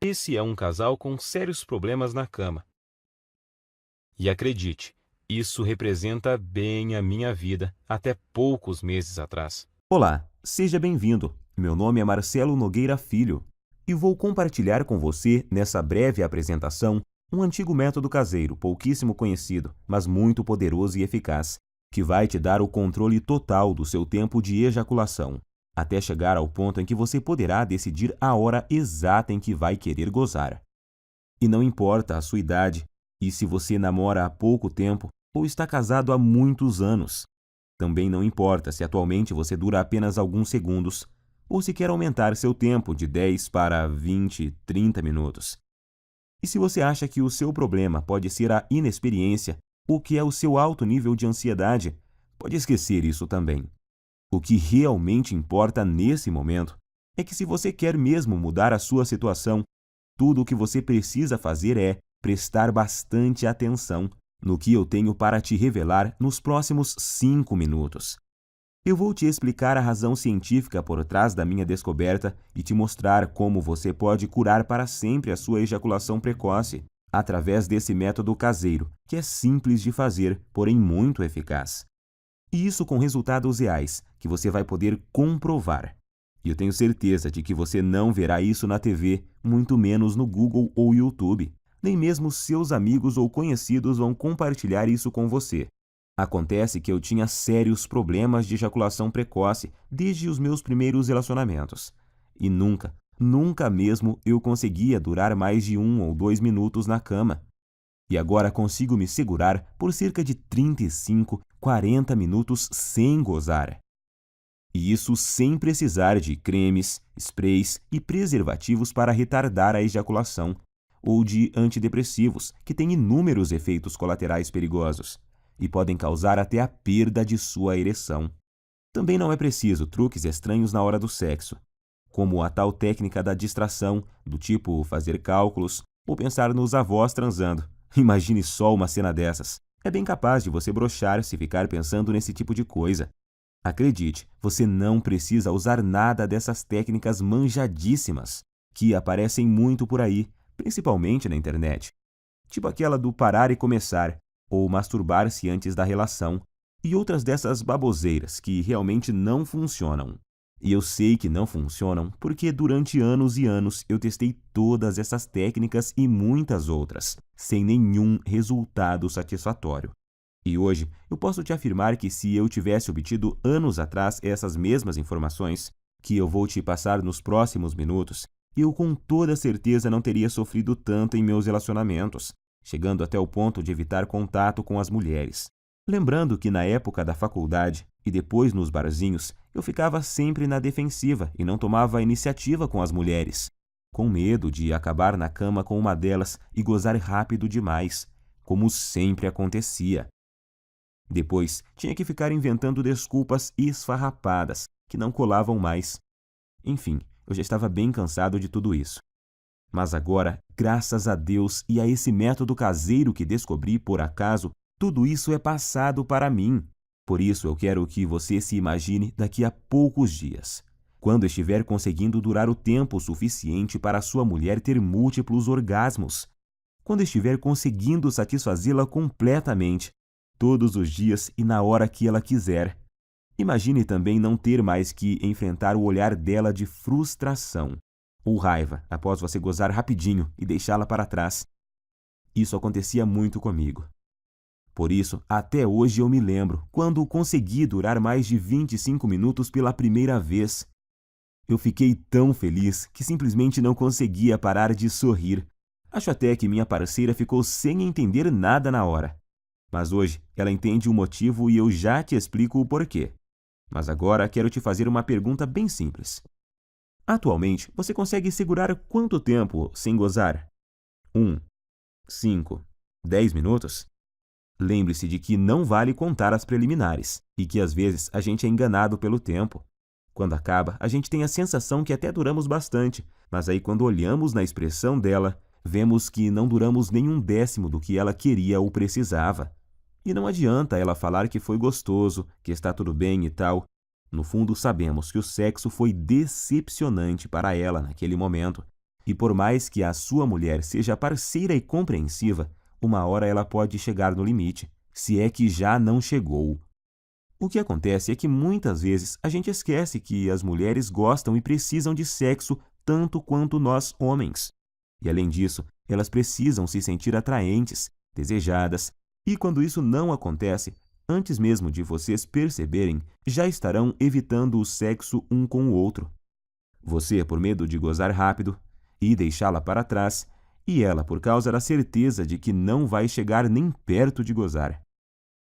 Esse é um casal com sérios problemas na cama. E acredite, isso representa bem a minha vida até poucos meses atrás. Olá, seja bem-vindo. Meu nome é Marcelo Nogueira Filho e vou compartilhar com você, nessa breve apresentação, um antigo método caseiro, pouquíssimo conhecido, mas muito poderoso e eficaz, que vai te dar o controle total do seu tempo de ejaculação, até chegar ao ponto em que você poderá decidir a hora exata em que vai querer gozar. E não importa a sua idade, e se você namora há pouco tempo ou está casado há muitos anos. Também não importa se atualmente você dura apenas alguns segundos, ou se quer aumentar seu tempo de 10 para 20, 30 minutos. E se você acha que o seu problema pode ser a inexperiência, ou que é o seu alto nível de ansiedade, pode esquecer isso também. O que realmente importa nesse momento é que, se você quer mesmo mudar a sua situação, tudo o que você precisa fazer é prestar bastante atenção no que eu tenho para te revelar nos próximos 5 minutos. Eu vou te explicar a razão científica por trás da minha descoberta e te mostrar como você pode curar para sempre a sua ejaculação precoce através desse método caseiro, que é simples de fazer, porém muito eficaz. E isso com resultados reais, que você vai poder comprovar. E eu tenho certeza de que você não verá isso na TV, muito menos no Google ou YouTube. Nem mesmo seus amigos ou conhecidos vão compartilhar isso com você. Acontece que eu tinha sérios problemas de ejaculação precoce desde os meus primeiros relacionamentos. E nunca mesmo eu conseguia durar mais de 1 ou 2 minutos na cama. E agora consigo me segurar por cerca de 35, 40 minutos sem gozar. E isso sem precisar de cremes, sprays e preservativos para retardar a ejaculação, ou de antidepressivos, que têm inúmeros efeitos colaterais perigosos e podem causar até a perda de sua ereção. Também não é preciso truques estranhos na hora do sexo, como a tal técnica da distração, do tipo fazer cálculos ou pensar nos avós transando. Imagine só uma cena dessas. É bem capaz de você broxar se ficar pensando nesse tipo de coisa. Acredite, você não precisa usar nada dessas técnicas manjadíssimas, que aparecem muito por aí, principalmente na internet. Tipo aquela do parar e começar, ou masturbar-se antes da relação, e outras dessas baboseiras que realmente não funcionam. E eu sei que não funcionam porque durante anos e anos eu testei todas essas técnicas e muitas outras, sem nenhum resultado satisfatório. E hoje eu posso te afirmar que, se eu tivesse obtido anos atrás essas mesmas informações, que eu vou te passar nos próximos minutos, eu com toda certeza não teria sofrido tanto em meus relacionamentos, chegando até o ponto de evitar contato com as mulheres. Lembrando que na época da faculdade e depois nos barzinhos, eu ficava sempre na defensiva e não tomava iniciativa com as mulheres, com medo de acabar na cama com uma delas e gozar rápido demais, como sempre acontecia. Depois, tinha que ficar inventando desculpas esfarrapadas, que não colavam mais. Enfim, eu já estava bem cansado de tudo isso. Mas agora, graças a Deus e a esse método caseiro que descobri por acaso, tudo isso é passado para mim. Por isso eu quero que você se imagine daqui a poucos dias, quando estiver conseguindo durar o tempo suficiente para sua mulher ter múltiplos orgasmos, quando estiver conseguindo satisfazê-la completamente, todos os dias e na hora que ela quiser. Imagine também não ter mais que enfrentar o olhar dela de frustração ou raiva após você gozar rapidinho e deixá-la para trás. Isso acontecia muito comigo. Por isso, até hoje eu me lembro quando consegui durar mais de 25 minutos pela primeira vez. Eu fiquei tão feliz que simplesmente não conseguia parar de sorrir. Acho até que minha parceira ficou sem entender nada na hora. Mas hoje ela entende o motivo e eu já te explico o porquê. Mas agora quero te fazer uma pergunta bem simples. Atualmente, você consegue segurar quanto tempo sem gozar? 1, 5, 10 minutos? Lembre-se de que não vale contar as preliminares e que às vezes a gente é enganado pelo tempo. Quando acaba, a gente tem a sensação que até duramos bastante, mas aí quando olhamos na expressão dela, vemos que não duramos nem 1/10 do que ela queria ou precisava. E não adianta ela falar que foi gostoso, que está tudo bem e tal. No fundo, sabemos que o sexo foi decepcionante para ela naquele momento E por mais que a sua mulher seja parceira e compreensiva, uma hora ela pode chegar no limite, se é que já não chegou. O que acontece é que muitas vezes a gente esquece que as mulheres gostam e precisam de sexo tanto quanto nós homens. E além disso, elas precisam se sentir atraentes, desejadas, e quando isso não acontece, antes mesmo de vocês perceberem, já estarão evitando o sexo um com o outro. Você por medo de gozar rápido e deixá-la para trás, e ela por causa da certeza de que não vai chegar nem perto de gozar.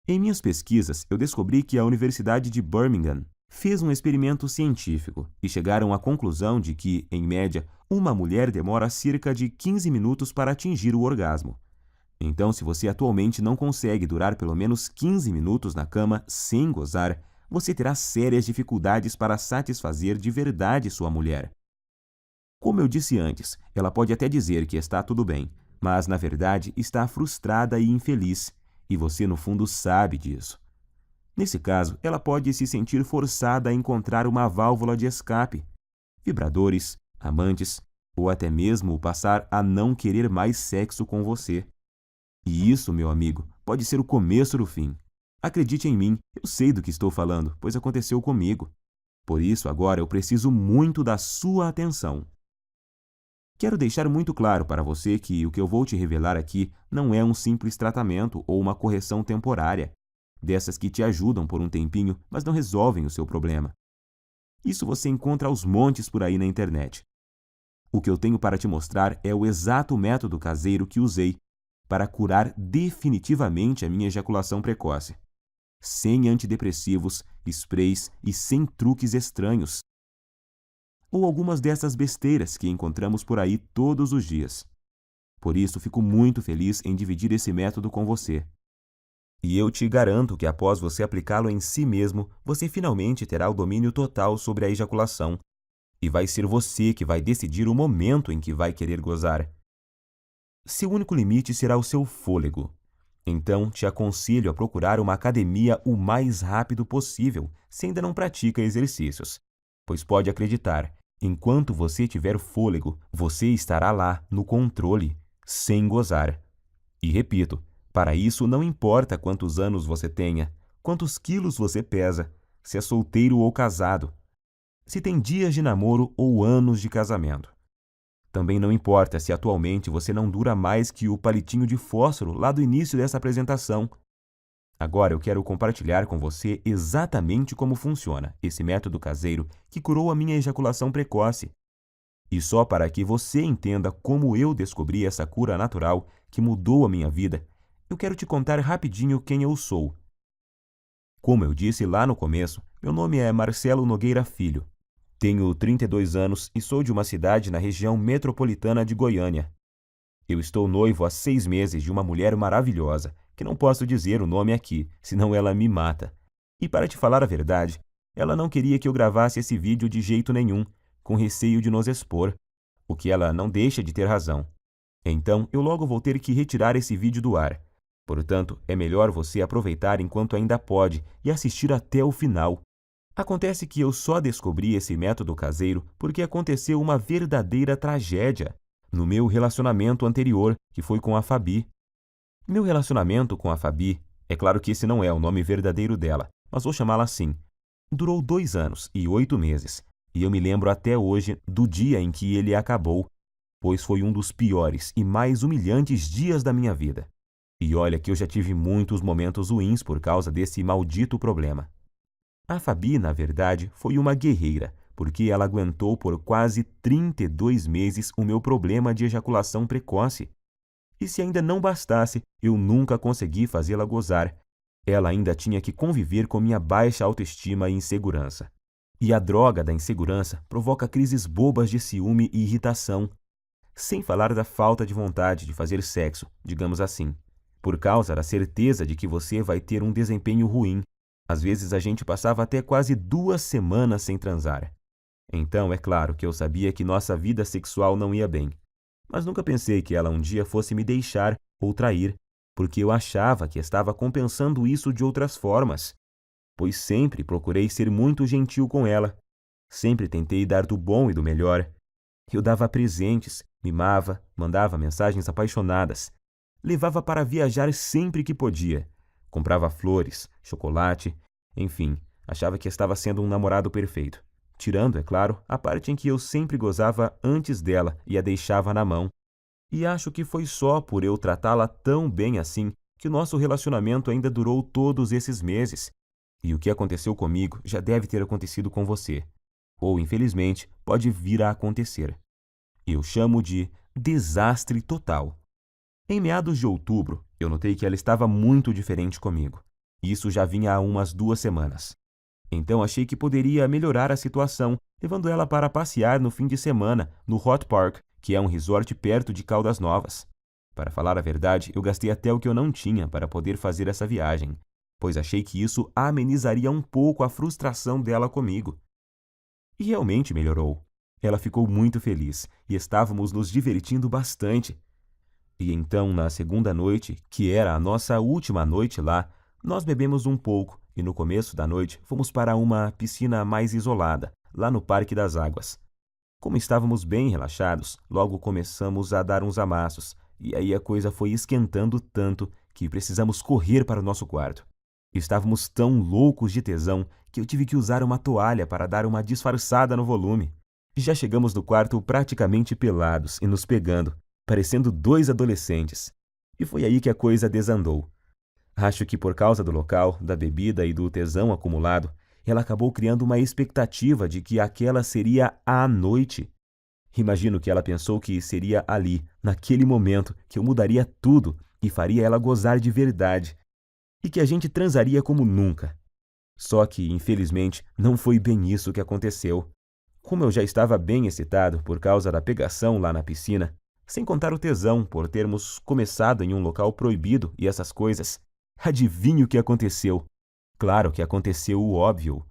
Em minhas pesquisas, eu descobri que a Universidade de Birmingham fez um experimento científico e chegaram à conclusão de que, em média, uma mulher demora cerca de 15 minutos para atingir o orgasmo. Então, se você atualmente não consegue durar pelo menos 15 minutos na cama sem gozar, você terá sérias dificuldades para satisfazer de verdade sua mulher. Como eu disse antes, ela pode até dizer que está tudo bem, mas na verdade está frustrada e infeliz, e você no fundo sabe disso. Nesse caso, ela pode se sentir forçada a encontrar uma válvula de escape, vibradores, amantes, ou até mesmo passar a não querer mais sexo com você. E isso, meu amigo, pode ser o começo do fim. Acredite em mim, eu sei do que estou falando, pois aconteceu comigo. Por isso, agora eu preciso muito da sua atenção. Quero deixar muito claro para você que o que eu vou te revelar aqui não é um simples tratamento ou uma correção temporária, dessas que te ajudam por um tempinho, mas não resolvem o seu problema. Isso você encontra aos montes por aí na internet. O que eu tenho para te mostrar é o exato método caseiro que usei para curar definitivamente a minha ejaculação precoce. Sem antidepressivos, sprays e sem truques estranhos. Ou algumas dessas besteiras que encontramos por aí todos os dias. Por isso, fico muito feliz em dividir esse método com você. E eu te garanto que após você aplicá-lo em si mesmo, você finalmente terá o domínio total sobre a ejaculação. E vai ser você que vai decidir o momento em que vai querer gozar. Seu único limite será o seu fôlego. Então, te aconselho a procurar uma academia o mais rápido possível, se ainda não pratica exercícios. Pois pode acreditar, enquanto você tiver fôlego, você estará lá, no controle, sem gozar. E repito, para isso não importa quantos anos você tenha, quantos quilos você pesa, se é solteiro ou casado, se tem dias de namoro ou anos de casamento. Também não importa se atualmente você não dura mais que o palitinho de fósforo lá do início dessa apresentação. Agora eu quero compartilhar com você exatamente como funciona esse método caseiro que curou a minha ejaculação precoce. E só para que você entenda como eu descobri essa cura natural que mudou a minha vida, eu quero te contar rapidinho quem eu sou. Como eu disse lá no começo, meu nome é Marcelo Nogueira Filho. Tenho 32 anos e sou de uma cidade na região metropolitana de Goiânia. Eu estou noivo há 6 meses de uma mulher maravilhosa, que não posso dizer o nome aqui, senão ela me mata. E para te falar a verdade, ela não queria que eu gravasse esse vídeo de jeito nenhum, com receio de nos expor, o que ela não deixa de ter razão. Então, eu logo vou ter que retirar esse vídeo do ar. Portanto, é melhor você aproveitar enquanto ainda pode e assistir até o final. Acontece que eu só descobri esse método caseiro porque aconteceu uma verdadeira tragédia no meu relacionamento anterior, que foi com a Fabi. Meu relacionamento com a Fabi, é claro que esse não é o nome verdadeiro dela, mas vou chamá-la assim, durou 2 anos e 8 meses, e eu me lembro até hoje do dia em que ele acabou, pois foi um dos piores e mais humilhantes dias da minha vida. E olha que eu já tive muitos momentos ruins por causa desse maldito problema. A Fabi, na verdade, foi uma guerreira, porque ela aguentou por quase 32 meses o meu problema de ejaculação precoce. E se ainda não bastasse, eu nunca consegui fazê-la gozar. Ela ainda tinha que conviver com minha baixa autoestima e insegurança. E a droga da insegurança provoca crises bobas de ciúme e irritação. Sem falar da falta de vontade de fazer sexo, digamos assim, por causa da certeza de que você vai ter um desempenho ruim. Às vezes a gente passava até quase 2 semanas sem transar. Então, é claro que eu sabia que nossa vida sexual não ia bem. Mas nunca pensei que ela um dia fosse me deixar ou trair, porque eu achava que estava compensando isso de outras formas. Pois sempre procurei ser muito gentil com ela. Sempre tentei dar do bom e do melhor. Eu dava presentes, mimava, mandava mensagens apaixonadas. Levava para viajar sempre que podia. Comprava flores, chocolate, enfim, achava que estava sendo um namorado perfeito. Tirando, é claro, a parte em que eu sempre gozava antes dela e a deixava na mão. E acho que foi só por eu tratá-la tão bem assim que o nosso relacionamento ainda durou todos esses meses. E o que aconteceu comigo já deve ter acontecido com você. Ou, infelizmente, pode vir a acontecer. Eu chamo de desastre total. Em meados de outubro, eu notei que ela estava muito diferente comigo. Isso já vinha há umas 2 semanas. Então achei que poderia melhorar a situação, levando ela para passear no fim de semana no Hot Park, que é um resort perto de Caldas Novas. Para falar a verdade, eu gastei até o que eu não tinha para poder fazer essa viagem, pois achei que isso amenizaria um pouco a frustração dela comigo. E realmente melhorou. Ela ficou muito feliz e estávamos nos divertindo bastante. E então, na segunda noite, que era a nossa última noite lá, nós bebemos um pouco e no começo da noite fomos para uma piscina mais isolada, lá no Parque das Águas. Como estávamos bem relaxados, logo começamos a dar uns amassos, e aí a coisa foi esquentando tanto que precisamos correr para o nosso quarto. Estávamos tão loucos de tesão que eu tive que usar uma toalha para dar uma disfarçada no volume. Já chegamos no quarto praticamente pelados e nos pegando, parecendo 2 adolescentes. E foi aí que a coisa desandou. Acho que por causa do local, da bebida e do tesão acumulado, ela acabou criando uma expectativa de que aquela seria a noite. Imagino que ela pensou que seria ali, naquele momento, que eu mudaria tudo e faria ela gozar de verdade. E que a gente transaria como nunca. Só que, infelizmente, não foi bem isso que aconteceu. Como eu já estava bem excitado por causa da pegação lá na piscina, sem contar o tesão por termos começado em um local proibido e essas coisas, adivinhe o que aconteceu? Claro que aconteceu o óbvio.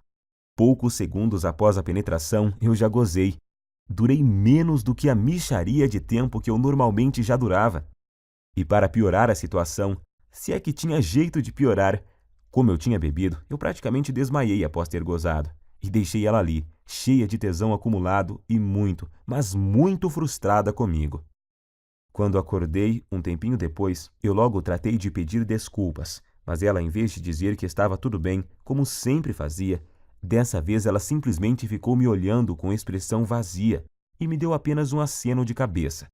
Poucos segundos após a penetração, eu já gozei. Durei menos do que a mixaria de tempo que eu normalmente já durava. E para piorar a situação, se é que tinha jeito de piorar, como eu tinha bebido, eu praticamente desmaiei após ter gozado. E deixei ela ali, cheia de tesão acumulado e muito, mas muito frustrada comigo. Quando acordei, um tempinho depois, eu logo tratei de pedir desculpas, mas ela, em vez de dizer que estava tudo bem, como sempre fazia, dessa vez ela simplesmente ficou me olhando com expressão vazia e me deu apenas um aceno de cabeça.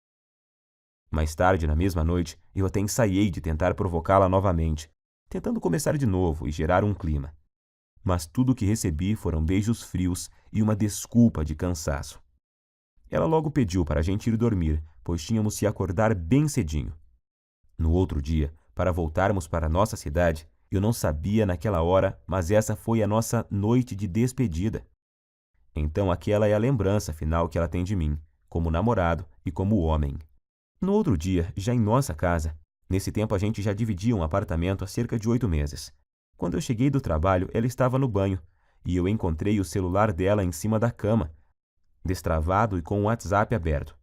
Mais tarde, na mesma noite, eu até ensaiei de tentar provocá-la novamente, tentando começar de novo e gerar um clima. Mas tudo o que recebi foram beijos frios e uma desculpa de cansaço. Ela logo pediu para a gente ir dormir, pois tínhamos se acordar bem cedinho. No outro dia, para voltarmos para nossa cidade, eu não sabia naquela hora, mas essa foi a nossa noite de despedida. Então aquela é a lembrança final que ela tem de mim, como namorado e como homem. No outro dia, já em nossa casa, nesse tempo a gente já dividia um apartamento há cerca de 8 meses. Quando eu cheguei do trabalho, ela estava no banho, e eu encontrei o celular dela em cima da cama, destravado e com o WhatsApp aberto.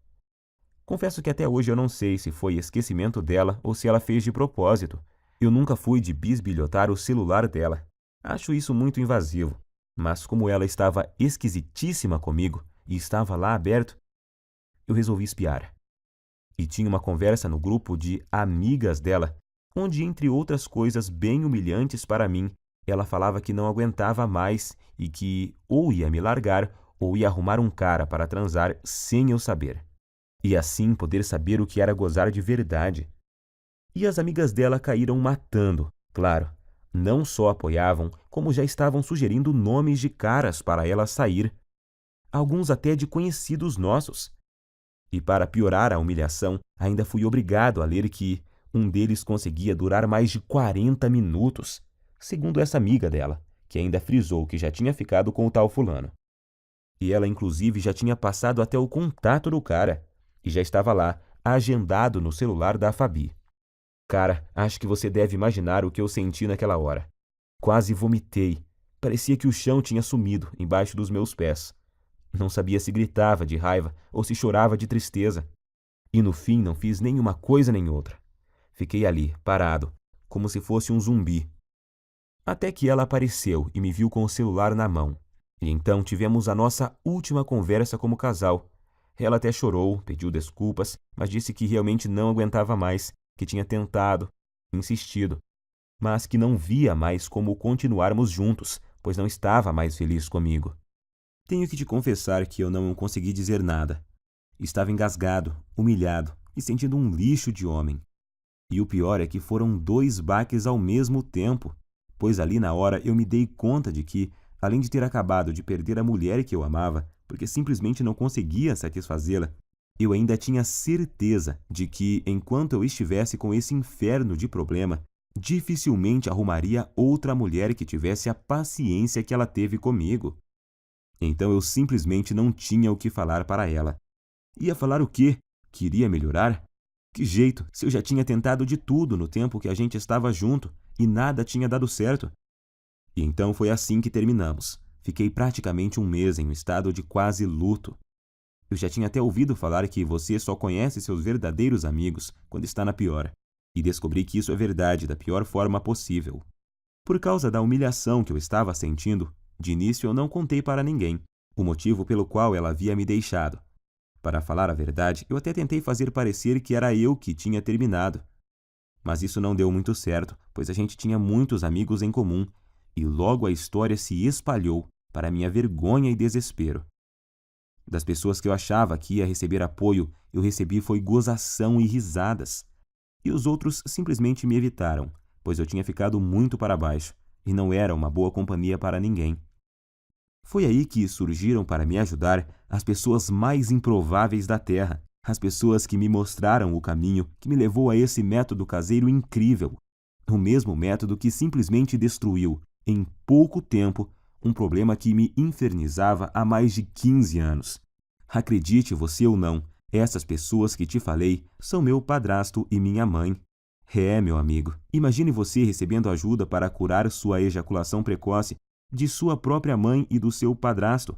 Confesso que até hoje eu não sei se foi esquecimento dela ou se ela fez de propósito. Eu nunca fui de bisbilhotar o celular dela. Acho isso muito invasivo. Mas como ela estava esquisitíssima comigo e estava lá aberto, eu resolvi espiar. E tinha uma conversa no grupo de amigas dela, onde, entre outras coisas bem humilhantes para mim, ela falava que não aguentava mais e que ou ia me largar ou ia arrumar um cara para transar sem eu saber. E assim poder saber o que era gozar de verdade. E as amigas dela caíram matando, claro. Não só apoiavam, como já estavam sugerindo nomes de caras para ela sair. Alguns até de conhecidos nossos. E para piorar a humilhação, ainda fui obrigado a ler que um deles conseguia durar mais de 40 minutos, segundo essa amiga dela, que ainda frisou que já tinha ficado com o tal fulano. E ela, inclusive, já tinha passado até o contato do cara, e já estava lá, agendado no celular da Fabi. Cara, acho que você deve imaginar o que eu senti naquela hora. Quase vomitei. Parecia que o chão tinha sumido embaixo dos meus pés. Não sabia se gritava de raiva ou se chorava de tristeza. E no fim não fiz nem uma coisa nem outra. Fiquei ali, parado, como se fosse um zumbi. Até que ela apareceu e me viu com o celular na mão. E então tivemos a nossa última conversa como casal. Ela até chorou, pediu desculpas, mas disse que realmente não aguentava mais, que tinha tentado, insistido, mas que não via mais como continuarmos juntos, pois não estava mais feliz comigo. Tenho que te confessar que eu não consegui dizer nada. Estava engasgado, humilhado e sentindo um lixo de homem. E o pior é que foram 2 baques ao mesmo tempo, pois ali na hora eu me dei conta de que, além de ter acabado de perder a mulher que eu amava, porque simplesmente não conseguia satisfazê-la, eu ainda tinha certeza de que, enquanto eu estivesse com esse inferno de problema, dificilmente arrumaria outra mulher que tivesse a paciência que ela teve comigo. Então eu simplesmente não tinha o que falar para ela. Ia falar o quê? Queria melhorar? Que jeito, se eu já tinha tentado de tudo no tempo que a gente estava junto e nada tinha dado certo? E então foi assim que terminamos. Fiquei praticamente um mês em um estado de quase luto. Eu já tinha até ouvido falar que você só conhece seus verdadeiros amigos quando está na pior. E descobri que isso é verdade da pior forma possível. Por causa da humilhação que eu estava sentindo, de início eu não contei para ninguém o motivo pelo qual ela havia me deixado. Para falar a verdade, eu até tentei fazer parecer que era eu que tinha terminado. Mas isso não deu muito certo, pois a gente tinha muitos amigos em comum, e logo a história se espalhou, para minha vergonha e desespero. Das pessoas que eu achava que ia receber apoio, eu recebi foi gozação e risadas. E os outros simplesmente me evitaram, pois eu tinha ficado muito para baixo, e não era uma boa companhia para ninguém. Foi aí que surgiram para me ajudar as pessoas mais improváveis da Terra, as pessoas que me mostraram o caminho que me levou a esse método caseiro incrível, o mesmo método que simplesmente destruiu, em pouco tempo, um problema que me infernizava há mais de 15 anos. Acredite você ou não, essas pessoas que te falei são meu padrasto e minha mãe. Meu amigo, imagine você recebendo ajuda para curar sua ejaculação precoce de sua própria mãe e do seu padrasto.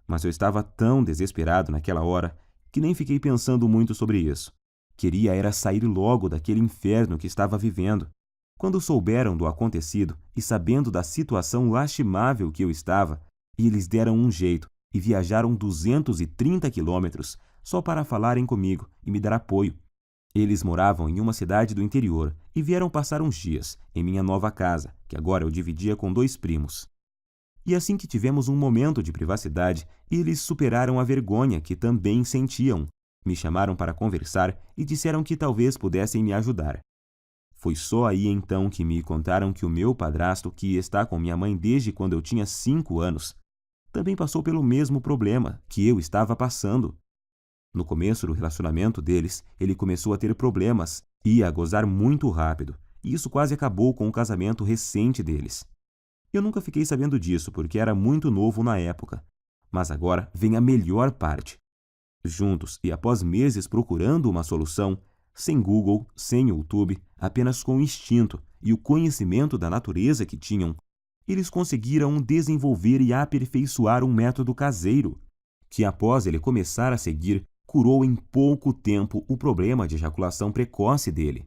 Mas eu estava tão desesperado naquela hora que nem fiquei pensando muito sobre isso. Queria era sair logo daquele inferno que estava vivendo. Quando souberam do acontecido e sabendo da situação lastimável que eu estava, eles deram um jeito e viajaram 230 quilômetros só para falarem comigo e me dar apoio. Eles moravam em uma cidade do interior e vieram passar uns dias em minha nova casa, que agora eu dividia com 2 primos. E assim que tivemos um momento de privacidade, eles superaram a vergonha que também sentiam. Me chamaram para conversar e disseram que talvez pudessem me ajudar. Foi só aí então que me contaram que o meu padrasto, que está com minha mãe desde quando eu tinha 5 anos, também passou pelo mesmo problema que eu estava passando. No começo do relacionamento deles, ele começou a ter problemas e a gozar muito rápido, e isso quase acabou com o casamento recente deles. Eu nunca fiquei sabendo disso porque era muito novo na época. Mas agora vem a melhor parte. Juntos e após meses procurando uma solução, sem Google, sem YouTube, apenas com o instinto e o conhecimento da natureza que tinham, eles conseguiram desenvolver e aperfeiçoar um método caseiro, que após ele começar a seguir, curou em pouco tempo o problema de ejaculação precoce dele.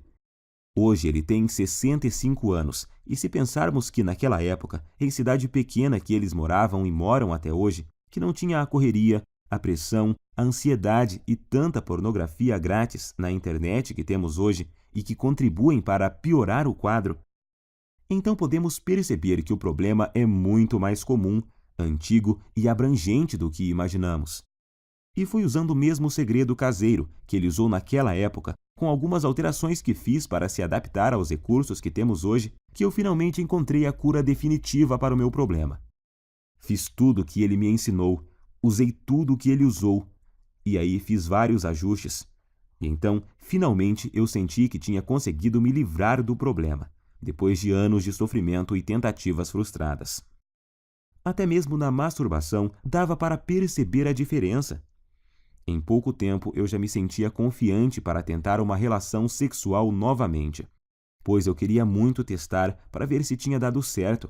Hoje ele tem 65 anos, e se pensarmos que naquela época, em cidade pequena que eles moravam e moram até hoje, que não tinha a correria, a pressão, a ansiedade e tanta pornografia grátis na internet que temos hoje e que contribuem para piorar o quadro, então podemos perceber que o problema é muito mais comum, antigo e abrangente do que imaginamos. E foi usando o mesmo segredo caseiro que ele usou naquela época, com algumas alterações que fiz para se adaptar aos recursos que temos hoje, que eu finalmente encontrei a cura definitiva para o meu problema. Fiz tudo o que ele me ensinou, usei tudo o que ele usou, e aí fiz vários ajustes. E então, finalmente, eu senti que tinha conseguido me livrar do problema, depois de anos de sofrimento e tentativas frustradas. Até mesmo na masturbação dava para perceber a diferença. Em pouco tempo eu já me sentia confiante para tentar uma relação sexual novamente, pois eu queria muito testar para ver se tinha dado certo.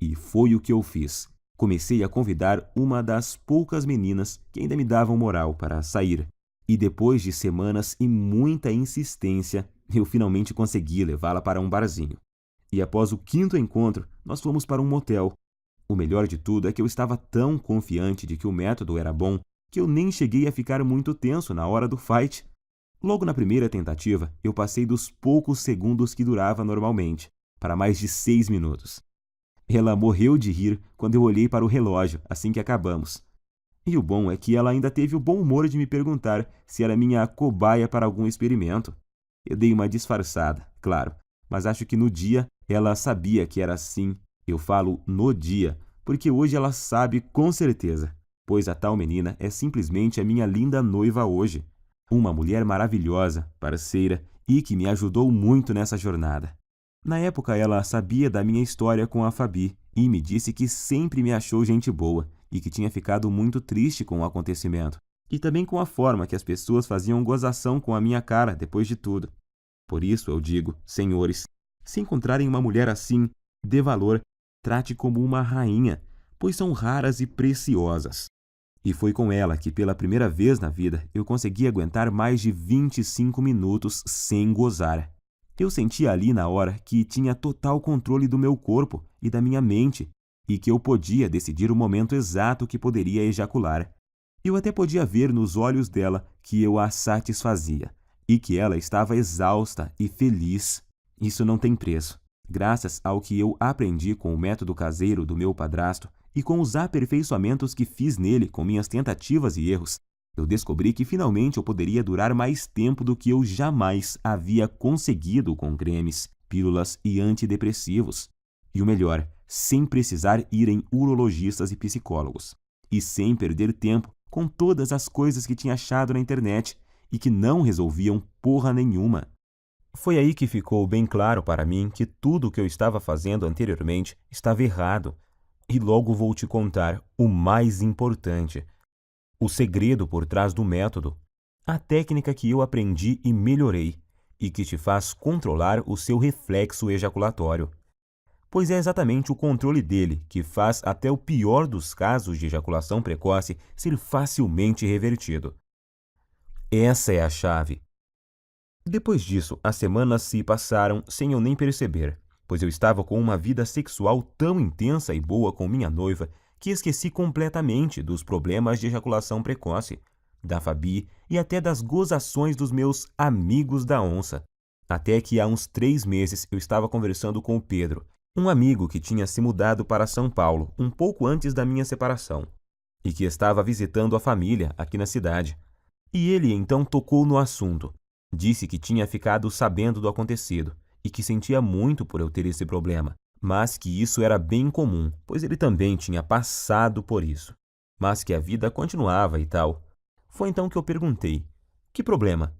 E foi o que eu fiz. Comecei a convidar uma das poucas meninas que ainda me davam moral para sair. E depois de semanas e muita insistência, eu finalmente consegui levá-la para um barzinho. E após o 5º encontro, nós fomos para um motel. O melhor de tudo é que eu estava tão confiante de que o método era bom que eu nem cheguei a ficar muito tenso na hora do fight. Logo na primeira tentativa, eu passei dos poucos segundos que durava normalmente, para mais de 6 minutos. Ela morreu de rir quando eu olhei para o relógio assim que acabamos. E o bom é que ela ainda teve o bom humor de me perguntar se era minha cobaia para algum experimento. Eu dei uma disfarçada, claro, mas acho que no dia ela sabia que era assim. Eu falo no dia, porque hoje ela sabe com certeza, pois a tal menina é simplesmente a minha linda noiva hoje. Uma mulher maravilhosa, parceira e que me ajudou muito nessa jornada. Na época ela sabia da minha história com a Fabi e me disse que sempre me achou gente boa e que tinha ficado muito triste com o acontecimento. E também com a forma que as pessoas faziam gozação com a minha cara depois de tudo. Por isso eu digo, senhores, se encontrarem uma mulher assim, dê valor, trate como uma rainha, pois são raras e preciosas. E foi com ela que pela primeira vez na vida eu consegui aguentar mais de 25 minutos sem gozar. Eu senti ali na hora que tinha total controle do meu corpo e da minha mente e que eu podia decidir o momento exato que poderia ejacular. Eu até podia ver nos olhos dela que eu a satisfazia e que ela estava exausta e feliz. Isso não tem preço. Graças ao que eu aprendi com o método caseiro do meu padrasto e com os aperfeiçoamentos que fiz nele com minhas tentativas e erros, eu descobri que finalmente eu poderia durar mais tempo do que eu jamais havia conseguido com cremes, pílulas e antidepressivos. E o melhor, sem precisar ir em urologistas e psicólogos. E sem perder tempo com todas as coisas que tinha achado na internet e que não resolviam porra nenhuma. Foi aí que ficou bem claro para mim que tudo o que eu estava fazendo anteriormente estava errado. E logo vou te contar o mais importante. O segredo por trás do método, a técnica que eu aprendi e melhorei, e que te faz controlar o seu reflexo ejaculatório. Pois é exatamente o controle dele que faz até o pior dos casos de ejaculação precoce ser facilmente revertido. Essa é a chave. Depois disso, as semanas se passaram sem eu nem perceber, pois eu estava com uma vida sexual tão intensa e boa com minha noiva que esqueci completamente dos problemas de ejaculação precoce, da Fabi e até das gozações dos meus amigos da onça. Até que há uns 3 meses eu estava conversando com o Pedro, um amigo que tinha se mudado para São Paulo um pouco antes da minha separação, e que estava visitando a família aqui na cidade. E ele então tocou no assunto. Disse que tinha ficado sabendo do acontecido e que sentia muito por eu ter esse problema, mas que isso era bem comum, pois ele também tinha passado por isso, mas que a vida continuava e tal. Foi então que eu perguntei, que problema?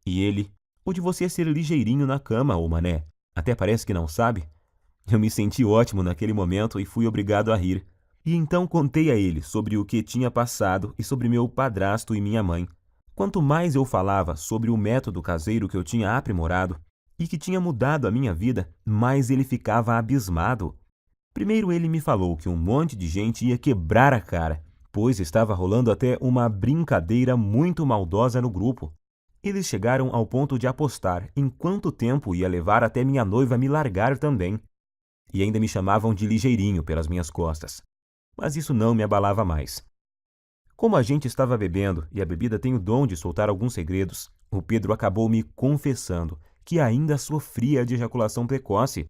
E ele, o de você ser ligeirinho na cama, ô mané, até parece que não sabe. Eu me senti ótimo naquele momento e fui obrigado a rir. E então contei a ele sobre o que tinha passado e sobre meu padrasto e minha mãe. Quanto mais eu falava sobre o método caseiro que eu tinha aprimorado e que tinha mudado a minha vida, mais ele ficava abismado. Primeiro ele me falou que um monte de gente ia quebrar a cara, pois estava rolando até uma brincadeira muito maldosa no grupo. Eles chegaram ao ponto de apostar em quanto tempo ia levar até minha noiva me largar também. E ainda me chamavam de ligeirinho pelas minhas costas. Mas isso não me abalava mais. Como a gente estava bebendo e a bebida tem o dom de soltar alguns segredos, o Pedro acabou me confessando que ainda sofria de ejaculação precoce.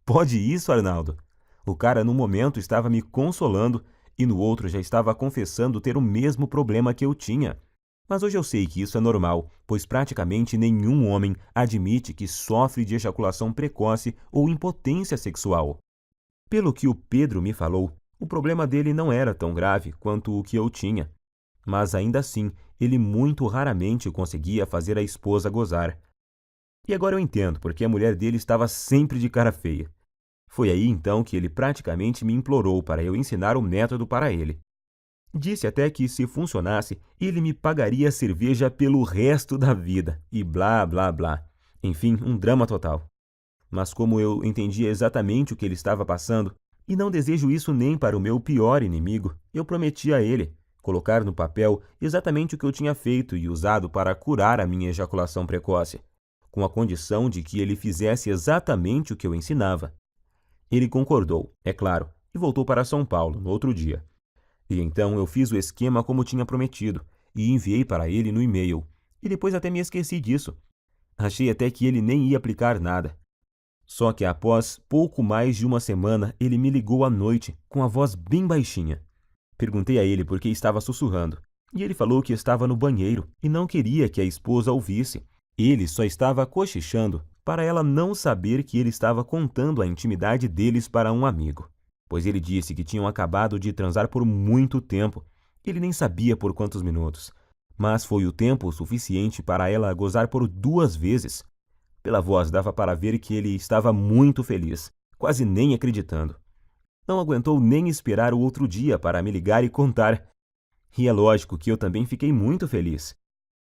Pode isso, Arnaldo? O cara num momento estava me consolando e no outro já estava confessando ter o mesmo problema que eu tinha. Mas hoje eu sei que isso é normal, pois praticamente nenhum homem admite que sofre de ejaculação precoce ou impotência sexual. Pelo que o Pedro me falou, o problema dele não era tão grave quanto o que eu tinha, mas ainda assim ele muito raramente conseguia fazer a esposa gozar. E agora eu entendo porque a mulher dele estava sempre de cara feia. Foi aí então que ele praticamente me implorou para eu ensinar o método para ele. Disse até que, se funcionasse, ele me pagaria cerveja pelo resto da vida, e blá blá blá. Enfim, um drama total. Mas como eu entendia exatamente o que ele estava passando, e não desejo isso nem para o meu pior inimigo, eu prometi a ele colocar no papel exatamente o que eu tinha feito e usado para curar a minha ejaculação precoce, com a condição de que ele fizesse exatamente o que eu ensinava. Ele concordou, é claro, e voltou para São Paulo no outro dia. E então eu fiz o esquema como tinha prometido e enviei para ele no e-mail. E depois até me esqueci disso. Achei até que ele nem ia aplicar nada. Só que após pouco mais de uma semana, ele me ligou à noite, com a voz bem baixinha. Perguntei a ele por que estava sussurrando, e ele falou que estava no banheiro e não queria que a esposa ouvisse. Ele só estava cochichando para ela não saber que ele estava contando a intimidade deles para um amigo, pois ele disse que tinham acabado de transar por muito tempo. Ele nem sabia por quantos minutos, mas foi o tempo suficiente para ela gozar por 2 vezes. Pela voz dava para ver que ele estava muito feliz, quase nem acreditando. Não aguentou nem esperar o outro dia para me ligar e contar. E é lógico que eu também fiquei muito feliz.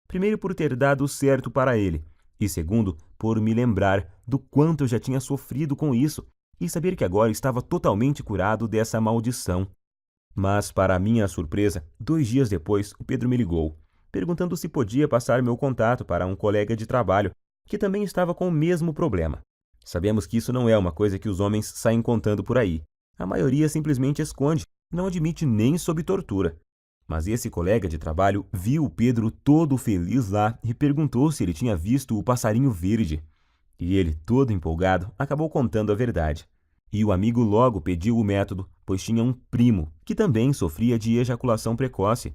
Primeiro por ter dado certo para ele, e segundo por me lembrar do quanto eu já tinha sofrido com isso e saber que agora estava totalmente curado dessa maldição. Mas, para minha surpresa, 2 dias depois, o Pedro me ligou, perguntando se podia passar meu contato para um colega de trabalho que também estava com o mesmo problema. Sabemos que isso não é uma coisa que os homens saem contando por aí. A maioria simplesmente esconde, não admite nem sob tortura. Mas esse colega de trabalho viu o Pedro todo feliz lá e perguntou se ele tinha visto o passarinho verde. E ele, todo empolgado, acabou contando a verdade. E o amigo logo pediu o método, pois tinha um primo que também sofria de ejaculação precoce.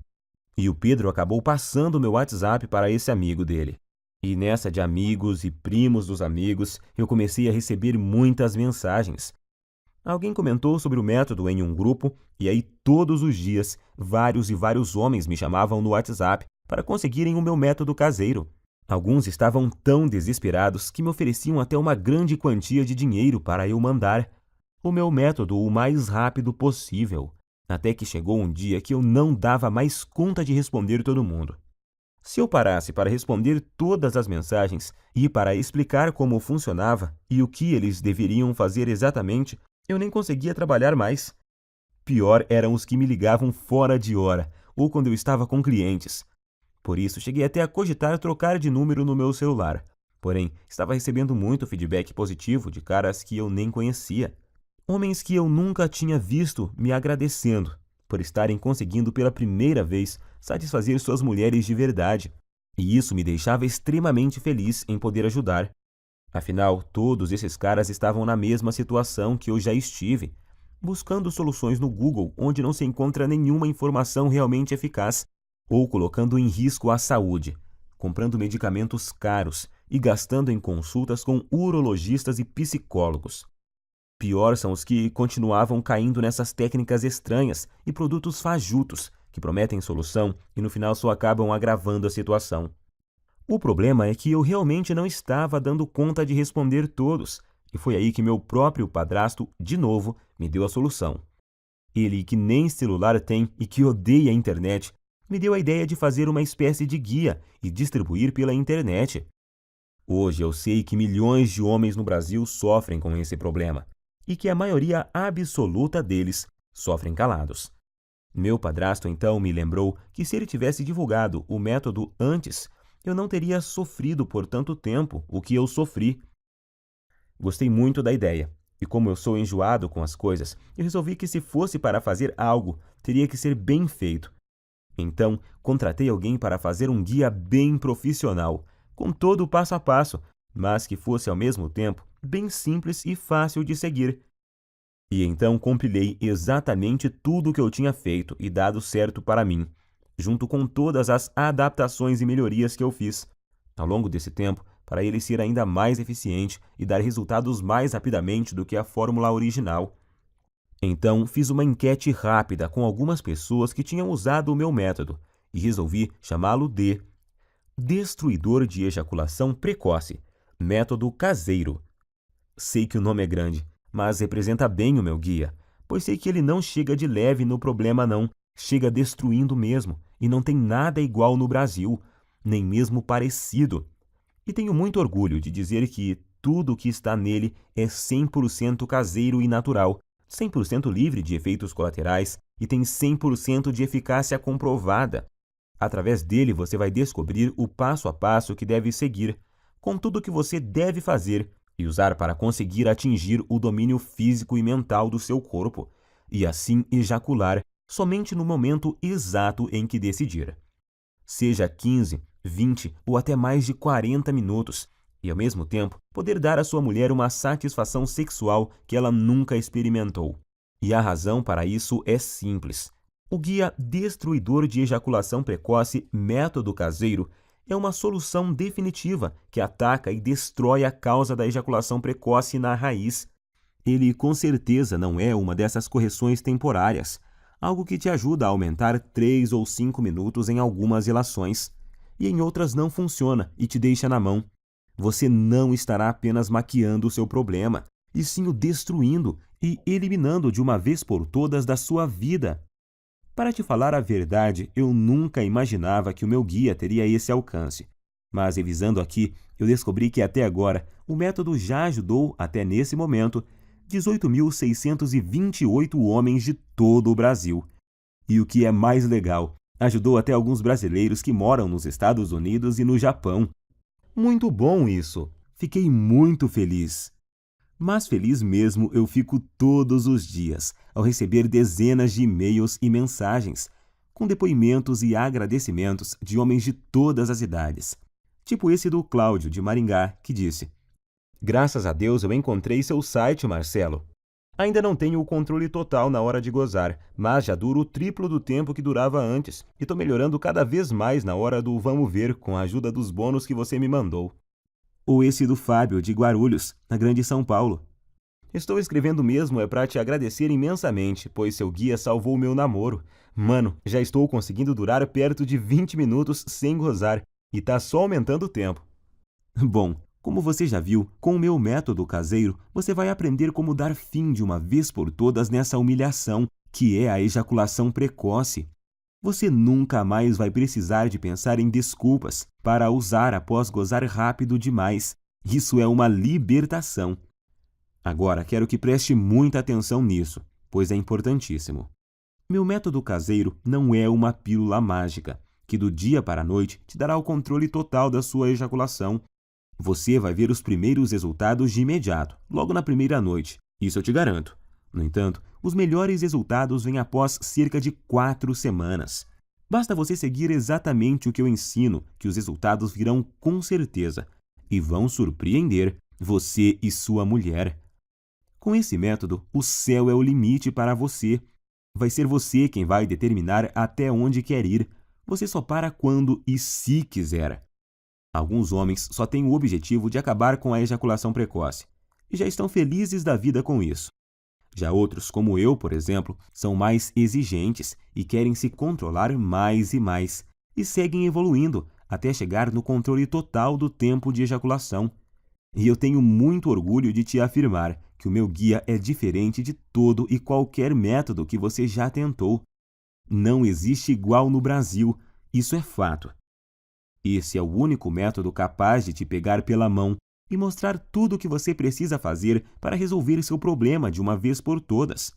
E o Pedro acabou passando o meu WhatsApp para esse amigo dele. E nessa de amigos e primos dos amigos, eu comecei a receber muitas mensagens. Alguém comentou sobre o método em um grupo, e aí todos os dias, vários e vários homens me chamavam no WhatsApp para conseguirem o meu método caseiro. Alguns estavam tão desesperados que me ofereciam até uma grande quantia de dinheiro para eu mandar o meu método o mais rápido possível, até que chegou um dia que eu não dava mais conta de responder todo mundo. Se eu parasse para responder todas as mensagens e para explicar como funcionava e o que eles deveriam fazer exatamente, eu nem conseguia trabalhar mais. Pior eram os que me ligavam fora de hora ou quando eu estava com clientes. Por isso, cheguei até a cogitar trocar de número no meu celular. Porém, estava recebendo muito feedback positivo de caras que eu nem conhecia. Homens que eu nunca tinha visto me agradecendo por estarem conseguindo pela primeira vez satisfazer suas mulheres de verdade. E isso me deixava extremamente feliz em poder ajudar. Afinal, todos esses caras estavam na mesma situação que eu já estive, buscando soluções no Google onde não se encontra nenhuma informação realmente eficaz, ou colocando em risco a saúde, comprando medicamentos caros e gastando em consultas com urologistas e psicólogos. Pior são os que continuavam caindo nessas técnicas estranhas e produtos fajutos que prometem solução e no final só acabam agravando a situação. O problema é que eu realmente não estava dando conta de responder todos, e foi aí que meu próprio padrasto, de novo, me deu a solução. Ele, que nem celular tem e que odeia a internet, me deu a ideia de fazer uma espécie de guia e distribuir pela internet. Hoje eu sei que milhões de homens no Brasil sofrem com esse problema, e que a maioria absoluta deles sofrem calados. Meu padrasto então me lembrou que se ele tivesse divulgado o método antes, eu não teria sofrido por tanto tempo o que eu sofri. Gostei muito da ideia, e como eu sou enjoado com as coisas, eu resolvi que se fosse para fazer algo, teria que ser bem feito. Então, contratei alguém para fazer um guia bem profissional, com todo o passo a passo, mas que fosse ao mesmo tempo bem simples e fácil de seguir. E então compilei exatamente tudo o que eu tinha feito e dado certo para mim, junto com todas as adaptações e melhorias que eu fiz ao longo desse tempo, para ele ser ainda mais eficiente e dar resultados mais rapidamente do que a fórmula original. Então, fiz uma enquete rápida com algumas pessoas que tinham usado o meu método e resolvi chamá-lo de Destruidor de Ejaculação Precoce, Método Caseiro. Sei que o nome é grande, mas representa bem o meu guia, pois sei que ele não chega de leve no problema não, chega destruindo mesmo, e não tem nada igual no Brasil, nem mesmo parecido. E tenho muito orgulho de dizer que tudo o que está nele é 100% caseiro e natural, 100% livre de efeitos colaterais e tem 100% de eficácia comprovada. Através dele você vai descobrir o passo a passo que deve seguir, com tudo o que você deve fazer e usar para conseguir atingir o domínio físico e mental do seu corpo, e assim ejacular somente no momento exato em que decidir. Seja 15, 20 ou até mais de 40 minutos, e ao mesmo tempo poder dar à sua mulher uma satisfação sexual que ela nunca experimentou. E a razão para isso é simples. O guia destruidor de ejaculação precoce Método Caseiro é uma solução definitiva que ataca e destrói a causa da ejaculação precoce na raiz. Ele com certeza não é uma dessas correções temporárias, algo que te ajuda a aumentar 3 ou 5 minutos em algumas relações, e em outras não funciona e te deixa na mão. Você não estará apenas maquiando o seu problema, e sim o destruindo e eliminando de uma vez por todas da sua vida. Para te falar a verdade, eu nunca imaginava que o meu guia teria esse alcance. Mas revisando aqui, eu descobri que até agora o método já ajudou, até nesse momento, 18.628 homens de todo o Brasil. E o que é mais legal, ajudou até alguns brasileiros que moram nos Estados Unidos e no Japão. Muito bom isso! Fiquei muito feliz. Mas feliz mesmo eu fico todos os dias ao receber dezenas de e-mails e mensagens, com depoimentos e agradecimentos de homens de todas as idades. Tipo esse do Cláudio, de Maringá, que disse: "Graças a Deus eu encontrei seu site, Marcelo. Ainda não tenho o controle total na hora de gozar, mas já duro o triplo do tempo que durava antes e tô melhorando cada vez mais na hora do vamos ver com a ajuda dos bônus que você me mandou." Ou esse do Fábio, de Guarulhos, na Grande São Paulo: "Estou escrevendo mesmo para te agradecer imensamente, pois seu guia salvou meu namoro. Mano, já estou conseguindo durar perto de 20 minutos sem gozar e tá só aumentando o tempo." Bom, como você já viu, com o meu método caseiro, você vai aprender como dar fim de uma vez por todas nessa humilhação, que é a ejaculação precoce. Você nunca mais vai precisar de pensar em desculpas para usar após gozar rápido demais. Isso é uma libertação. Agora, quero que preste muita atenção nisso, pois é importantíssimo. Meu método caseiro não é uma pílula mágica, que do dia para a noite te dará o controle total da sua ejaculação. Você vai ver os primeiros resultados de imediato, logo na primeira noite, isso eu te garanto. No entanto, os melhores resultados vêm após cerca de 4 semanas. Basta você seguir exatamente o que eu ensino, que os resultados virão com certeza e vão surpreender você e sua mulher. Com esse método, o céu é o limite para você. Vai ser você quem vai determinar até onde quer ir. Você só para quando e se quiser. Alguns homens só têm o objetivo de acabar com a ejaculação precoce e já estão felizes da vida com isso. Já outros, como eu, por exemplo, são mais exigentes e querem se controlar mais e seguem evoluindo até chegar no controle total do tempo de ejaculação. E eu tenho muito orgulho de te afirmar que o meu guia é diferente de todo e qualquer método que você já tentou. Não existe igual no Brasil, isso é fato. Esse é o único método capaz de te pegar pela mão e mostrar tudo o que você precisa fazer para resolver seu problema de uma vez por todas.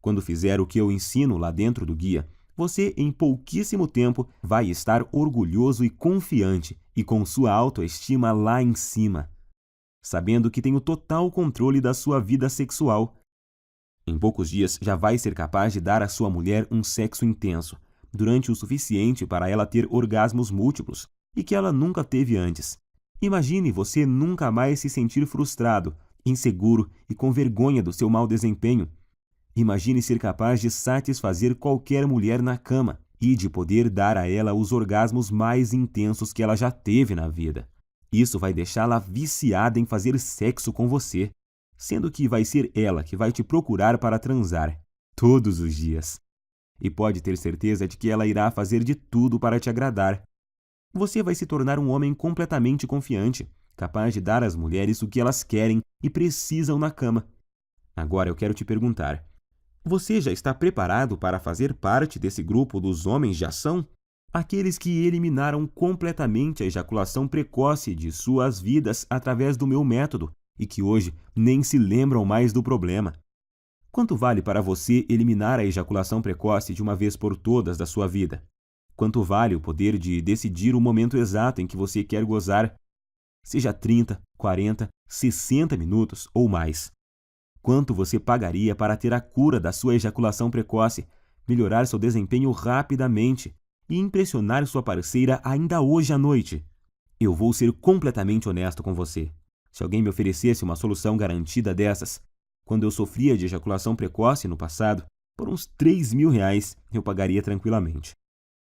Quando fizer o que eu ensino lá dentro do guia, você em pouquíssimo tempo vai estar orgulhoso e confiante e com sua autoestima lá em cima, sabendo que tem o total controle da sua vida sexual. Em poucos dias já vai ser capaz de dar à sua mulher um sexo intenso, durante o suficiente para ela ter orgasmos múltiplos e que ela nunca teve antes. Imagine você nunca mais se sentir frustrado, inseguro e com vergonha do seu mau desempenho. Imagine ser capaz de satisfazer qualquer mulher na cama e de poder dar a ela os orgasmos mais intensos que ela já teve na vida. Isso vai deixá-la viciada em fazer sexo com você, sendo que vai ser ela que vai te procurar para transar, todos os dias. E pode ter certeza de que ela irá fazer de tudo para te agradar. Você vai se tornar um homem completamente confiante, capaz de dar às mulheres o que elas querem e precisam na cama. Agora eu quero te perguntar: você já está preparado para fazer parte desse grupo dos homens de ação? Aqueles que eliminaram completamente a ejaculação precoce de suas vidas através do meu método e que hoje nem se lembram mais do problema. Quanto vale para você eliminar a ejaculação precoce de uma vez por todas da sua vida? Quanto vale o poder de decidir o momento exato em que você quer gozar? Seja 30, 40, 60 minutos ou mais. Quanto você pagaria para ter a cura da sua ejaculação precoce, melhorar seu desempenho rapidamente e impressionar sua parceira ainda hoje à noite. Eu vou ser completamente honesto com você. Se alguém me oferecesse uma solução garantida dessas, quando eu sofria de ejaculação precoce no passado, por uns R$ 3.000 eu pagaria tranquilamente.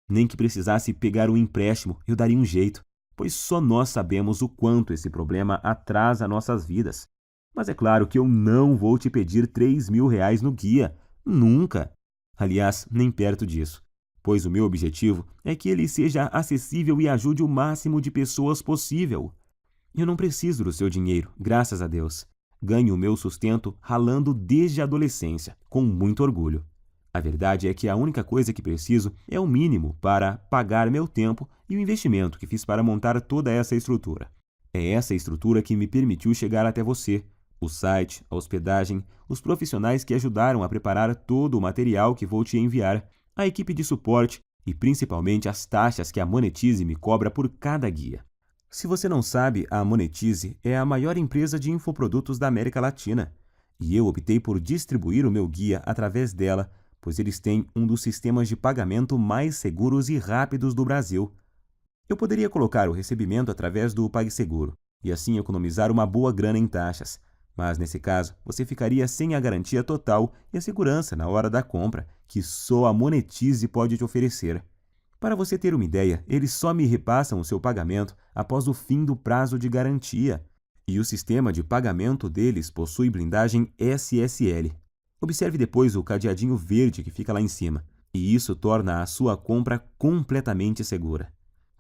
Nem que precisasse pegar um empréstimo, eu daria um jeito, pois só nós sabemos o quanto esse problema atrasa nossas vidas. Mas é claro que eu não vou te pedir R$ 3.000 no guia. Nunca! Aliás, nem perto disso, pois o meu objetivo é que ele seja acessível e ajude o máximo de pessoas possível. Eu não preciso do seu dinheiro, graças a Deus. Ganho o meu sustento ralando desde a adolescência, com muito orgulho. A verdade é que a única coisa que preciso é o mínimo para pagar meu tempo e o investimento que fiz para montar toda essa estrutura. É essa estrutura que me permitiu chegar até você. O site, a hospedagem, os profissionais que ajudaram a preparar todo o material que vou te enviar, a equipe de suporte e principalmente as taxas que a Monetize me cobra por cada guia. Se você não sabe, a Monetize é a maior empresa de infoprodutos da América Latina e eu optei por distribuir o meu guia através dela, pois eles têm um dos sistemas de pagamento mais seguros e rápidos do Brasil. Eu poderia colocar o recebimento através do PagSeguro e assim economizar uma boa grana em taxas, mas nesse caso você ficaria sem a garantia total e a segurança na hora da compra, que só a Monetize pode te oferecer. Para você ter uma ideia, eles só me repassam o seu pagamento após o fim do prazo de garantia, e o sistema de pagamento deles possui blindagem SSL. Observe depois o cadeadinho verde que fica lá em cima, e isso torna a sua compra completamente segura.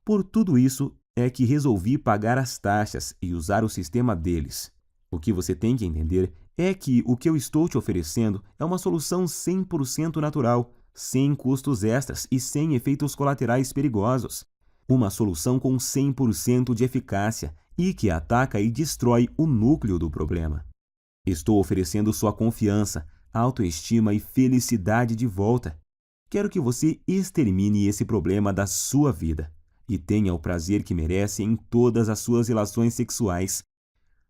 Por tudo isso é que resolvi pagar as taxas e usar o sistema deles. O que você tem que entender é que o que eu estou te oferecendo é uma solução 100% natural, sem custos extras e sem efeitos colaterais perigosos. Uma solução com 100% de eficácia e que ataca e destrói o núcleo do problema. Estou oferecendo sua confiança, autoestima e felicidade de volta. Quero que você extermine esse problema da sua vida e tenha o prazer que merece em todas as suas relações sexuais.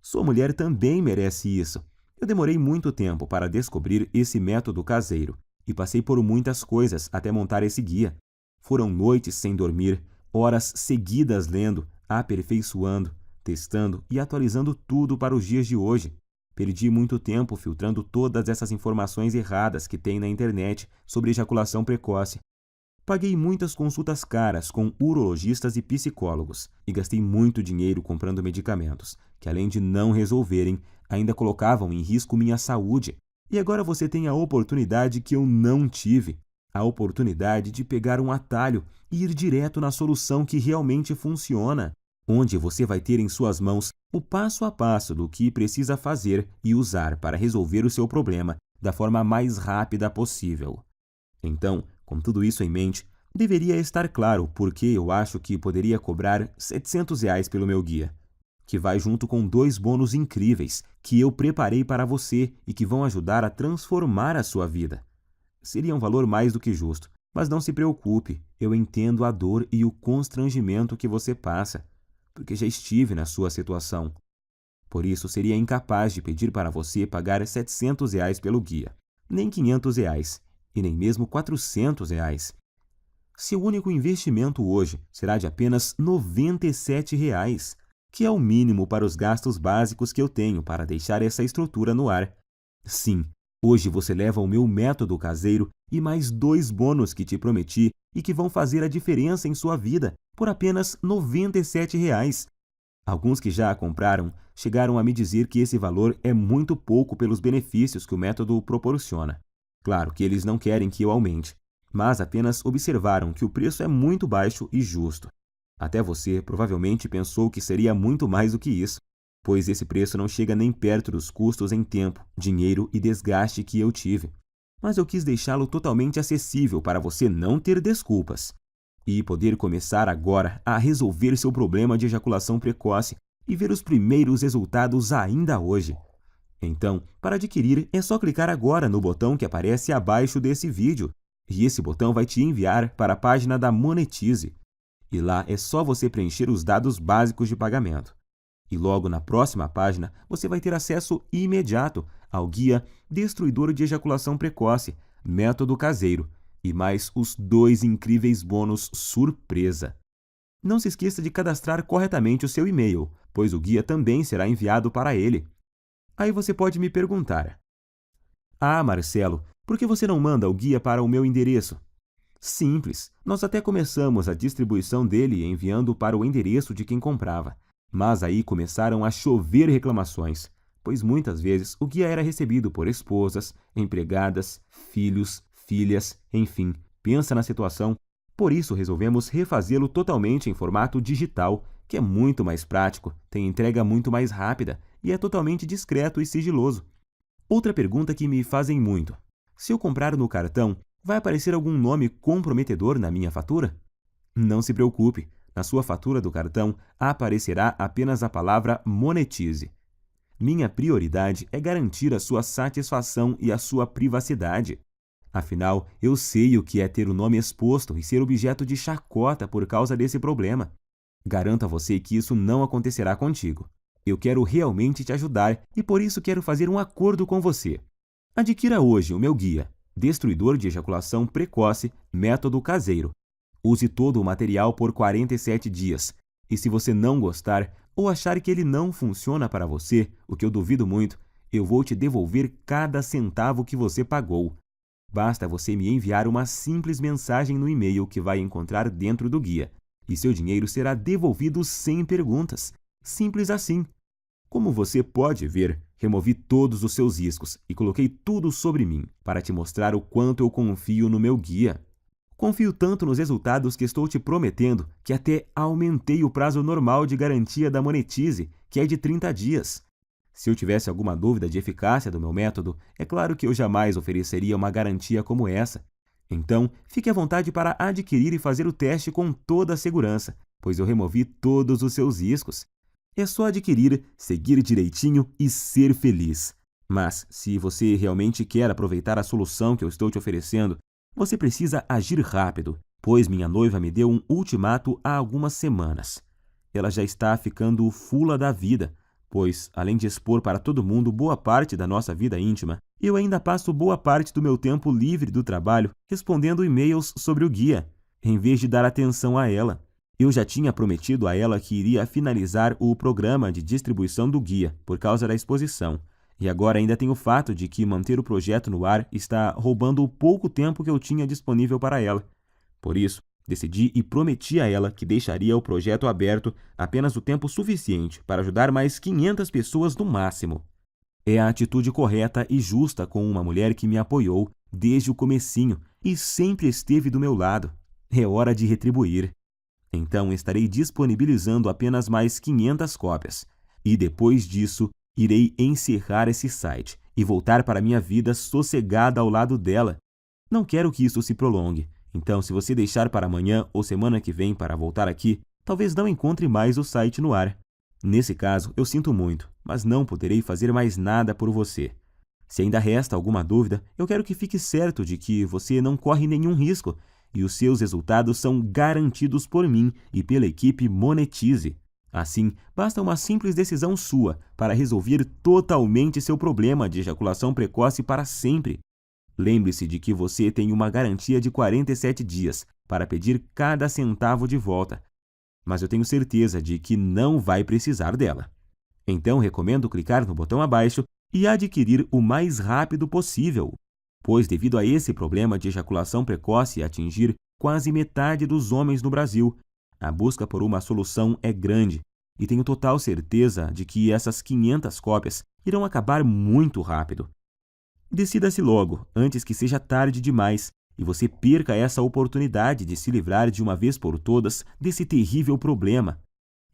Sua mulher também merece isso. Eu demorei muito tempo para descobrir esse método caseiro e passei por muitas coisas até montar esse guia. Foram noites sem dormir, horas seguidas lendo, aperfeiçoando, testando e atualizando tudo para os dias de hoje. Perdi muito tempo filtrando todas essas informações erradas que tem na internet sobre ejaculação precoce. Paguei muitas consultas caras com urologistas e psicólogos e gastei muito dinheiro comprando medicamentos, que além de não resolverem, ainda colocavam em risco minha saúde. E agora você tem a oportunidade que eu não tive, a oportunidade de pegar um atalho e ir direto na solução que realmente funciona, onde você vai ter em suas mãos o passo a passo do que precisa fazer e usar para resolver o seu problema da forma mais rápida possível. Então, com tudo isso em mente, deveria estar claro por que eu acho que poderia cobrar R$ 700 pelo meu guia, que vai junto com 2 bônus incríveis que eu preparei para você e que vão ajudar a transformar a sua vida. Seria um valor mais do que justo, mas não se preocupe, eu entendo a dor e o constrangimento que você passa, porque já estive na sua situação. Por isso, seria incapaz de pedir para você pagar R$ 700 pelo guia, nem R$ 500 e nem mesmo R$ 400. Seu único investimento hoje será de apenas R$ 97, que é o mínimo para os gastos básicos que eu tenho para deixar essa estrutura no ar. Sim, hoje você leva o meu método caseiro e mais 2 bônus que te prometi e que vão fazer a diferença em sua vida por apenas R$ 97. Alguns que já a compraram chegaram a me dizer que esse valor é muito pouco pelos benefícios que o método proporciona. Claro que eles não querem que eu aumente, mas apenas observaram que o preço é muito baixo e justo. Até você provavelmente pensou que seria muito mais do que isso, pois esse preço não chega nem perto dos custos em tempo, dinheiro e desgaste que eu tive. Mas eu quis deixá-lo totalmente acessível para você não ter desculpas e poder começar agora a resolver seu problema de ejaculação precoce e ver os primeiros resultados ainda hoje. Então, para adquirir, é só clicar agora no botão que aparece abaixo desse vídeo, e esse botão vai te enviar para a página da Monetize. E lá é só você preencher os dados básicos de pagamento. E logo na próxima página, você vai ter acesso imediato ao guia Destruidor de Ejaculação Precoce, Método Caseiro, e mais os 2 incríveis bônus surpresa. Não se esqueça de cadastrar corretamente o seu e-mail, pois o guia também será enviado para ele. Aí você pode me perguntar: "Ah, Marcelo, por que você não manda o guia para o meu endereço?" Simples, nós até começamos a distribuição dele enviando para o endereço de quem comprava. Mas aí começaram a chover reclamações, pois muitas vezes o guia era recebido por esposas, empregadas, filhos, filhas, enfim, pensa na situação. Por isso resolvemos refazê-lo totalmente em formato digital, que é muito mais prático, tem entrega muito mais rápida e é totalmente discreto e sigiloso. Outra pergunta que me fazem muito: se eu comprar no cartão, vai aparecer algum nome comprometedor na minha fatura? Não se preocupe, na sua fatura do cartão aparecerá apenas a palavra monetize. Minha prioridade é garantir a sua satisfação e a sua privacidade. Afinal, eu sei o que é ter o nome exposto e ser objeto de chacota por causa desse problema. Garanto a você que isso não acontecerá contigo. Eu quero realmente te ajudar e por isso quero fazer um acordo com você. Adquira hoje o meu guia, Destruidor de Ejaculação Precoce, Método Caseiro. Use todo o material por 47 dias. E se você não gostar ou achar que ele não funciona para você, o que eu duvido muito, eu vou te devolver cada centavo que você pagou. Basta você me enviar uma simples mensagem no e-mail que vai encontrar dentro do guia, e seu dinheiro será devolvido sem perguntas. Simples assim. Como você pode ver, removi todos os seus riscos e coloquei tudo sobre mim para te mostrar o quanto eu confio no meu guia. Confio tanto nos resultados que estou te prometendo que até aumentei o prazo normal de garantia da Monetize, que é de 30 dias. Se eu tivesse alguma dúvida de eficácia do meu método, é claro que eu jamais ofereceria uma garantia como essa. Então, fique à vontade para adquirir e fazer o teste com toda a segurança, pois eu removi todos os seus riscos. É só adquirir, seguir direitinho e ser feliz. Mas, se você realmente quer aproveitar a solução que eu estou te oferecendo, você precisa agir rápido, pois minha noiva me deu um ultimato há algumas semanas. Ela já está ficando fula da vida, pois, além de expor para todo mundo boa parte da nossa vida íntima, eu ainda passo boa parte do meu tempo livre do trabalho respondendo e-mails sobre o guia, em vez de dar atenção a ela. Eu já tinha prometido a ela que iria finalizar o programa de distribuição do guia por causa da exposição. E agora ainda tem o fato de que manter o projeto no ar está roubando o pouco tempo que eu tinha disponível para ela. Por isso, decidi e prometi a ela que deixaria o projeto aberto apenas o tempo suficiente para ajudar mais 500 pessoas no máximo. É a atitude correta e justa com uma mulher que me apoiou desde o comecinho e sempre esteve do meu lado. É hora de retribuir. Então estarei disponibilizando apenas mais 500 cópias. E depois disso, irei encerrar esse site e voltar para minha vida sossegada ao lado dela. Não quero que isso se prolongue. Então, se você deixar para amanhã ou semana que vem para voltar aqui, talvez não encontre mais o site no ar. Nesse caso, eu sinto muito, mas não poderei fazer mais nada por você. Se ainda resta alguma dúvida, eu quero que fique certo de que você não corre nenhum risco e os seus resultados são garantidos por mim e pela equipe Monetize. Assim, basta uma simples decisão sua para resolver totalmente seu problema de ejaculação precoce para sempre. Lembre-se de que você tem uma garantia de 47 dias para pedir cada centavo de volta, mas eu tenho certeza de que não vai precisar dela. Então, recomendo clicar no botão abaixo e adquirir o mais rápido possível, pois devido a esse problema de ejaculação precoce atingir quase metade dos homens no Brasil, a busca por uma solução é grande e tenho total certeza de que essas 500 cópias irão acabar muito rápido. Decida-se logo, antes que seja tarde demais e você perca essa oportunidade de se livrar de uma vez por todas desse terrível problema.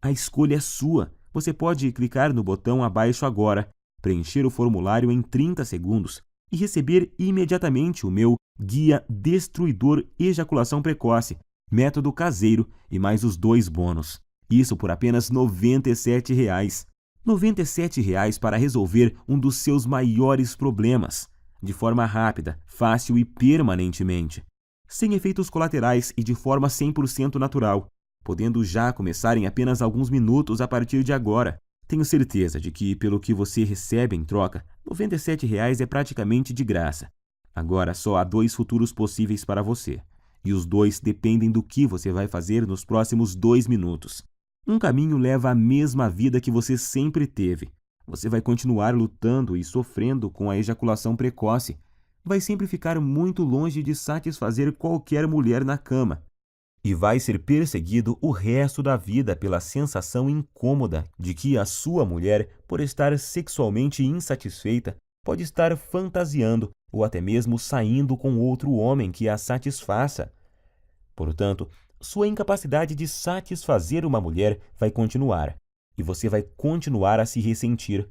A escolha é sua. Você pode clicar no botão abaixo agora, preencher o formulário em 30 segundos e receber imediatamente o meu Guia Destruidor Ejaculação Precoce, Método Caseiro e mais os 2 bônus. Isso por apenas R$ 97. R$ 97 para resolver um dos seus maiores problemas, de forma rápida, fácil e permanentemente, sem efeitos colaterais e de forma 100% natural, podendo já começar em apenas alguns minutos a partir de agora. Tenho certeza de que, pelo que você recebe em troca, R$ 97 é praticamente de graça. Agora só há 2 futuros possíveis para você, e os 2 dependem do que você vai fazer nos próximos 2 minutos. Um caminho leva à mesma vida que você sempre teve. Você vai continuar lutando e sofrendo com a ejaculação precoce. Vai sempre ficar muito longe de satisfazer qualquer mulher na cama. E vai ser perseguido o resto da vida pela sensação incômoda de que a sua mulher, por estar sexualmente insatisfeita, pode estar fantasiando ou até mesmo saindo com outro homem que a satisfaça. Portanto, sua incapacidade de satisfazer uma mulher vai continuar, e você vai continuar a se ressentir.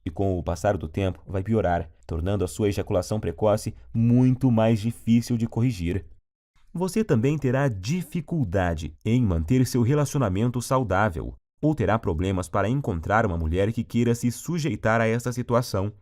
E com o passar do tempo, vai piorar, tornando a sua ejaculação precoce muito mais difícil de corrigir. Você também terá dificuldade em manter seu relacionamento saudável, ou terá problemas para encontrar uma mulher que queira se sujeitar a essa situação.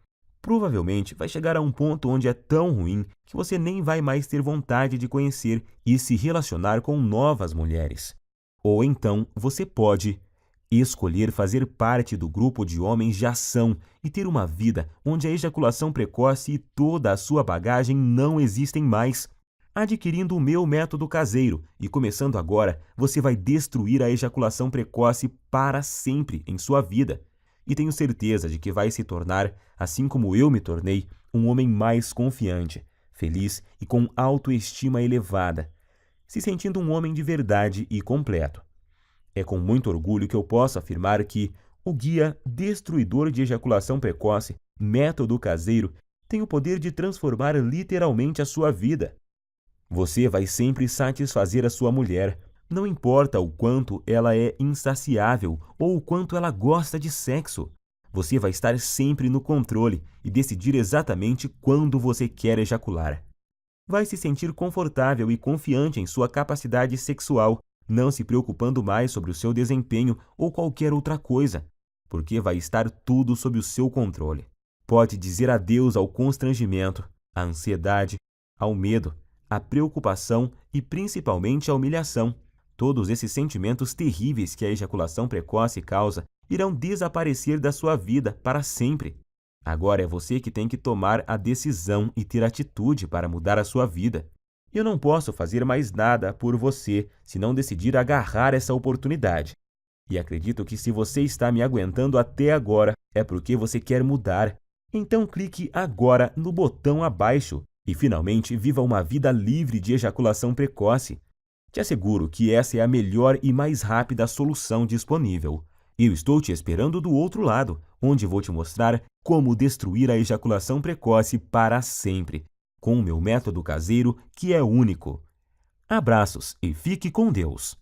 Provavelmente vai chegar a um ponto onde é tão ruim que você nem vai mais ter vontade de conhecer e se relacionar com novas mulheres. Ou então você pode escolher fazer parte do grupo de homens de ação e ter uma vida onde a ejaculação precoce e toda a sua bagagem não existem mais. Adquirindo o meu método caseiro e começando agora, você vai destruir a ejaculação precoce para sempre em sua vida. E tenho certeza de que vai se tornar, assim como eu me tornei, um homem mais confiante, feliz e com autoestima elevada, se sentindo um homem de verdade e completo. É com muito orgulho que eu posso afirmar que o guia destruidor de ejaculação precoce, método caseiro, tem o poder de transformar literalmente a sua vida. Você vai sempre satisfazer a sua mulher, não importa o quanto ela é insaciável ou o quanto ela gosta de sexo. Você vai estar sempre no controle e decidir exatamente quando você quer ejacular. Vai se sentir confortável e confiante em sua capacidade sexual, não se preocupando mais sobre o seu desempenho ou qualquer outra coisa, porque vai estar tudo sob o seu controle. Pode dizer adeus ao constrangimento, à ansiedade, ao medo, à preocupação e principalmente à humilhação. Todos esses sentimentos terríveis que a ejaculação precoce causa irão desaparecer da sua vida para sempre. Agora é você que tem que tomar a decisão e ter atitude para mudar a sua vida. Eu não posso fazer mais nada por você se não decidir agarrar essa oportunidade. E acredito que se você está me aguentando até agora, é porque você quer mudar. Então clique agora no botão abaixo e finalmente viva uma vida livre de ejaculação precoce. Te asseguro que essa é a melhor e mais rápida solução disponível. Eu estou te esperando do outro lado, onde vou te mostrar como destruir a ejaculação precoce para sempre, com o meu método caseiro que é único. Abraços e fique com Deus!